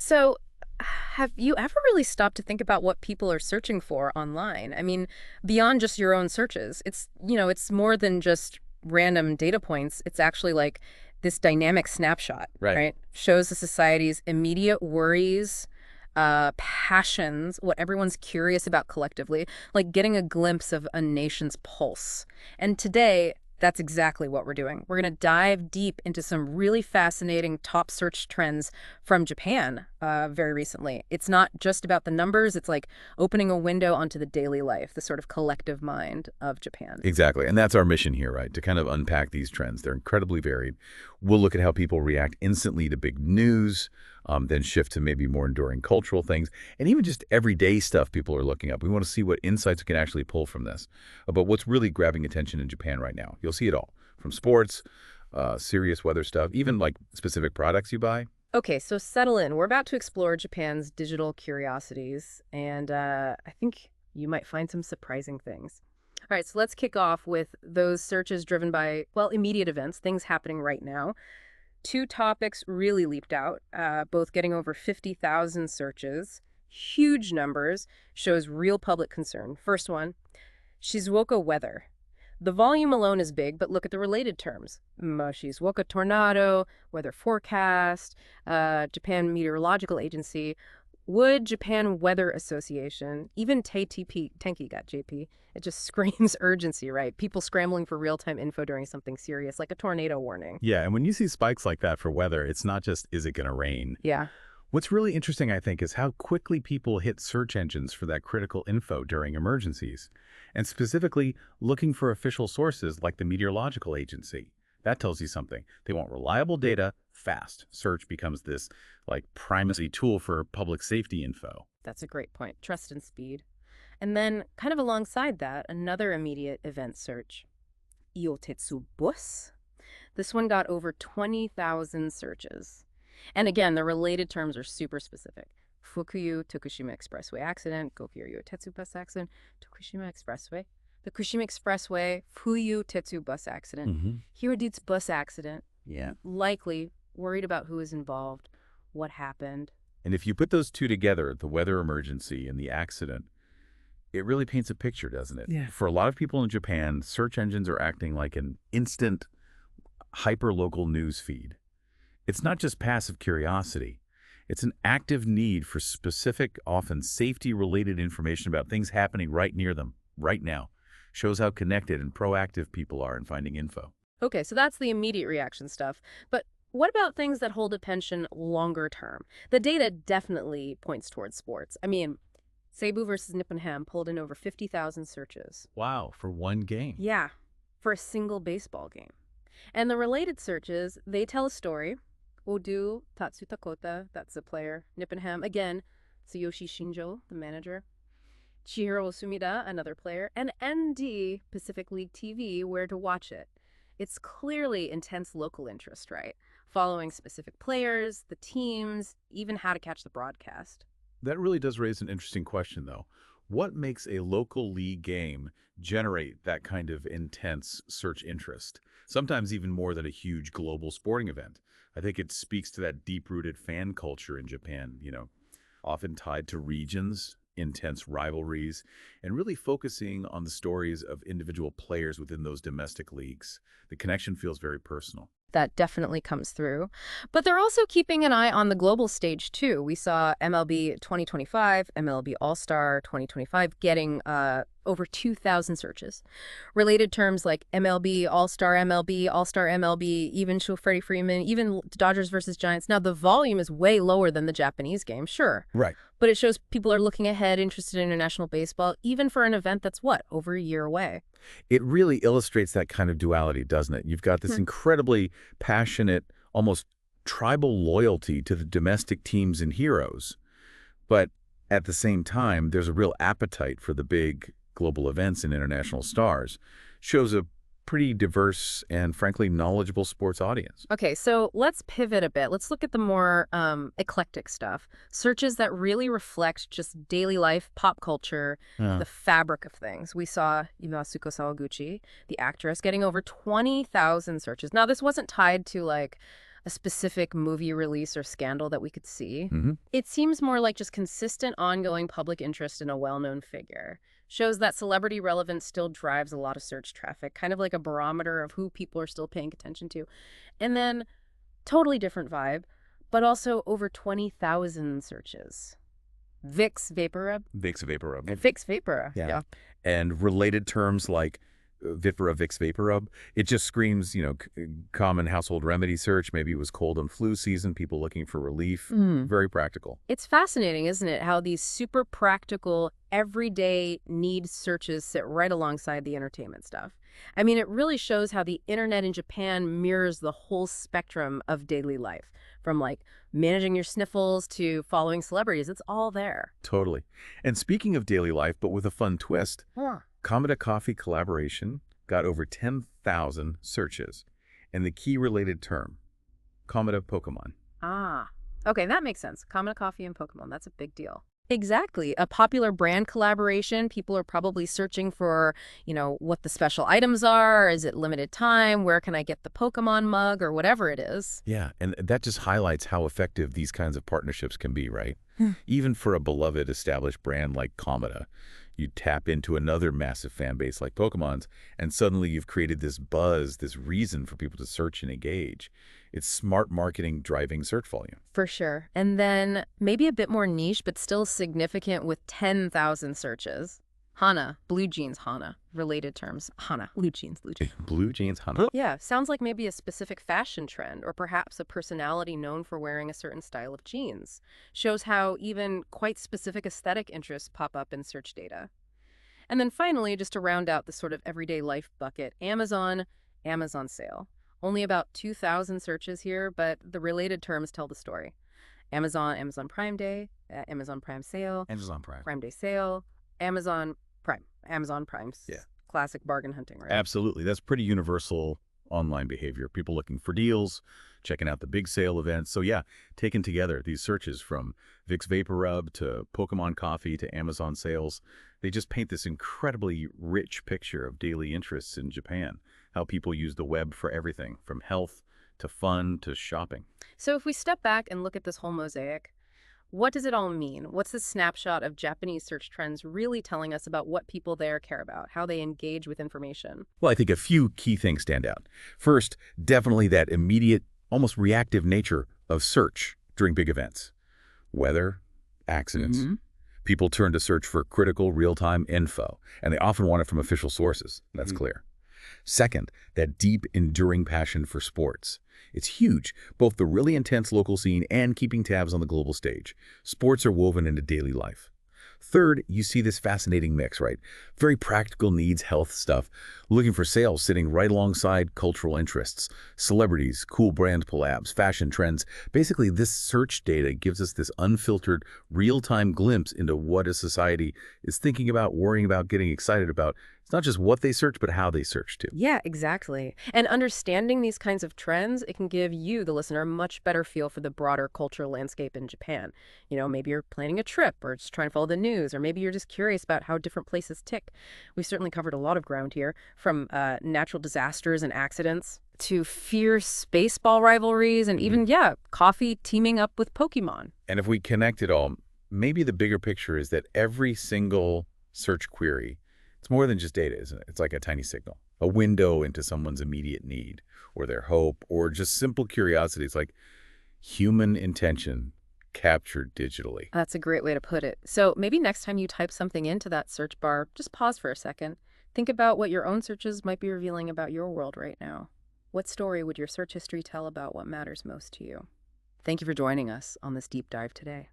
So, have you ever really stopped to think about what people are searching for online? I mean, beyond just your own searches, it's more than just random data points. It's actually like this dynamic snapshot, Right. right? Shows the society's immediate worries, passions, what everyone's curious about collectively, like getting a glimpse of a nation's pulse. And today, that's exactly what we're doing. We're going to dive deep into some really fascinating top search trends from Japan very recently. It's not just about the numbers, it's like opening a window onto the daily life, the sort of collective mind of Japan. Exactly. And that's our mission here, right? To kind of unpack these trends. They're incredibly varied. We'll look at how people react instantly to big news, then shift to maybe more enduring cultural things, and even just everyday stuff people are looking up. We want to see what insights we can actually pull from this. But what's really grabbing attention in Japan right now? You'll see it all, from sports, serious weather stuff, even like specific products you buy. Okay, so settle in. We're about to explore Japan's digital curiosities, and I think you might find some surprising things. All right, so let's kick off with those searches driven by, well, immediate events, things happening right now. Two topics really leaped out, both getting over 50,000 searches. Huge numbers, shows real public concern. First one, Shizuoka weather. The volume alone is big, but look at the related terms. Shizuoka tornado, weather forecast, Japan Meteorological Agency, Wood Japan Weather Association, even TTP, Tenki got JP. It just screams urgency, right? People scrambling for real-time info during something serious, like a tornado warning. Yeah, and when you see spikes like that for weather, it's not just, is it going to rain? Yeah. What's really interesting, I think, is how quickly people hit search engines for that critical info during emergencies, and specifically looking for official sources like the Meteorological Agency. That tells you something. They want reliable data, fast. Search becomes this, like, primacy tool for public safety info. That's a great point. Trust and speed. And then, kind of alongside that, another immediate event search. Iotetsu bus. This one got over 20,000 searches. And again, the related terms are super specific. Fukuyu Tokushima Expressway accident, Gokyo Iotetsu bus accident, Tokushima Expressway. The Kushima Expressway, Fuyu Tetsu bus accident. Hiroditsu bus accident. Yeah. Likely worried about who is involved, what happened. And if you put those two together, the weather emergency and the accident, it really paints a picture, doesn't it? Yeah. For a lot of people in Japan, search engines are acting like an instant, hyper-local news feed. It's not just passive curiosity. It's an active need for specific, often safety-related information about things happening right near them, right now. Shows how connected and proactive people are in finding info. Okay, so that's the immediate reaction stuff. But what about things that hold attention longer term? The data definitely points towards sports. I mean, Seibu versus Nippon-Ham pulled in over 50,000 searches. Wow, for one game. Yeah, for a single baseball game. And the related searches, they tell a story. Odu Tatsuta Kota, that's the player. Nippon-Ham, again, Tsuyoshi Shinjo, the manager. Chihiro Sumida, another player. And ND, Pacific League TV, where to watch it. It's clearly intense local interest, right? Following specific players, the teams, even how to catch the broadcast. That really does raise an interesting question, though. What makes a local league game generate that kind of intense search interest? Sometimes even more than a huge global sporting event. I think it speaks to that deep-rooted fan culture in Japan, often tied to regions, intense rivalries, and really focusing on the stories of individual players within those domestic leagues. The connection feels very personal. That definitely comes through. But they're also keeping an eye on the global stage, too. We saw MLB 2025, MLB All-Star 2025 getting over 2,000 searches. Related terms like MLB, All-Star MLB, even Freddie Freeman, even Dodgers versus Giants. Now, the volume is way lower than the Japanese game, sure. Right. But it shows people are looking ahead, interested in international baseball, even for an event that's, over a year away. It really illustrates that kind of duality, doesn't it? You've got this incredibly passionate, almost tribal loyalty to the domestic teams and heroes. But at the same time, there's a real appetite for the big global events and international stars. Shows a pretty diverse and, frankly, knowledgeable sports audience. Okay, so let's pivot a bit. Let's look at the more eclectic stuff. Searches that really reflect just daily life, pop culture, the fabric of things. We saw Imasuku Sawaguchi, the actress, getting over 20,000 searches. Now, this wasn't tied to, a specific movie release or scandal that we could see. Hmm. It seems more like just consistent, ongoing public interest in a well-known figure. Shows that celebrity relevance still drives a lot of search traffic, kind of like a barometer of who people are still paying attention to. And then, totally different vibe, but also over 20,000 searches. Vicks Vapor Rub? Vicks Vapor Rub. Vicks Vapor Rub, Yeah. yeah. And related terms like Vipera, Vicks Vapor Rub, it just screams, common household remedy search. Maybe it was cold and flu season, people looking for relief. Very practical. It's fascinating, isn't it, how these super practical, everyday need searches sit right alongside the entertainment stuff. I mean, it really shows how the internet in Japan mirrors the whole spectrum of daily life, from like managing your sniffles to following celebrities. It's all there. Totally. And speaking of daily life, but with a fun twist, Komeda Coffee collaboration got over 10,000 searches. And the key related term, Komeda Pokémon. Ah, okay, that makes sense. Komeda Coffee and Pokemon, that's a big deal. Exactly. A popular brand collaboration. People are probably searching for, what the special items are. Is it limited time? Where can I get the Pokemon mug or whatever it is? Yeah, and that just highlights how effective these kinds of partnerships can be, right? Even for a beloved established brand like Komeda, you tap into another massive fan base like Pokemon's, and suddenly you've created this buzz, this reason for people to search and engage. It's smart marketing driving search volume. For sure. And then maybe a bit more niche, but still significant with 10,000 searches. Hana, blue jeans Hana, related terms. Hana, blue jeans, blue jeans. Blue jeans, Hana. Yeah, sounds like maybe a specific fashion trend or perhaps a personality known for wearing a certain style of jeans. Shows how even quite specific aesthetic interests pop up in search data. And then finally, just to round out the sort of everyday life bucket, Amazon sale. Only about 2,000 searches here, but the related terms tell the story. Amazon Prime Day, Amazon Prime sale, Amazon Prime. Prime Day sale, Amazon Prime's Yeah. classic bargain hunting, right? Absolutely. That's pretty universal online behavior. People looking for deals, checking out the big sale events. So yeah, taken together, these searches from Vicks Vapor Rub to Pokemon Coffee to Amazon sales, they just paint this incredibly rich picture of daily interests in Japan, how people use the web for everything from health to fun to shopping. So if we step back and look at this whole mosaic, what does it all mean? What's the snapshot of Japanese search trends really telling us about what people there care about, how they engage with information? Well, I think a few key things stand out. First, definitely that immediate, almost reactive nature of search during big events. Weather, accidents. People turn to search for critical real-time info, and they often want it from official sources. That's clear. Second, that deep, enduring passion for sports. It's huge, both the really intense local scene and keeping tabs on the global stage. Sports are woven into daily life. Third, you see this fascinating mix, right? Very practical needs, health stuff, looking for sales sitting right alongside cultural interests, celebrities, cool brand collabs, fashion trends. Basically, this search data gives us this unfiltered, real-time glimpse into what a society is thinking about, worrying about, getting excited about. It's not just what they search, but how they search too. Yeah, exactly. And understanding these kinds of trends, it can give you, the listener, a much better feel for the broader cultural landscape in Japan. Maybe you're planning a trip or just trying to follow the news, or maybe you're just curious about how different places tick. We've certainly covered a lot of ground here, from natural disasters and accidents to fierce baseball rivalries and even, coffee teaming up with Pokemon. And if we connect it all, maybe the bigger picture is that every single search query, it's more than just data, isn't it? It's like a tiny signal, a window into someone's immediate need or their hope or just simple curiosity. It's like human intention captured digitally. That's a great way to put it. So maybe next time you type something into that search bar, just pause for a second. Think about what your own searches might be revealing about your world right now. What story would your search history tell about what matters most to you? Thank you for joining us on this deep dive today.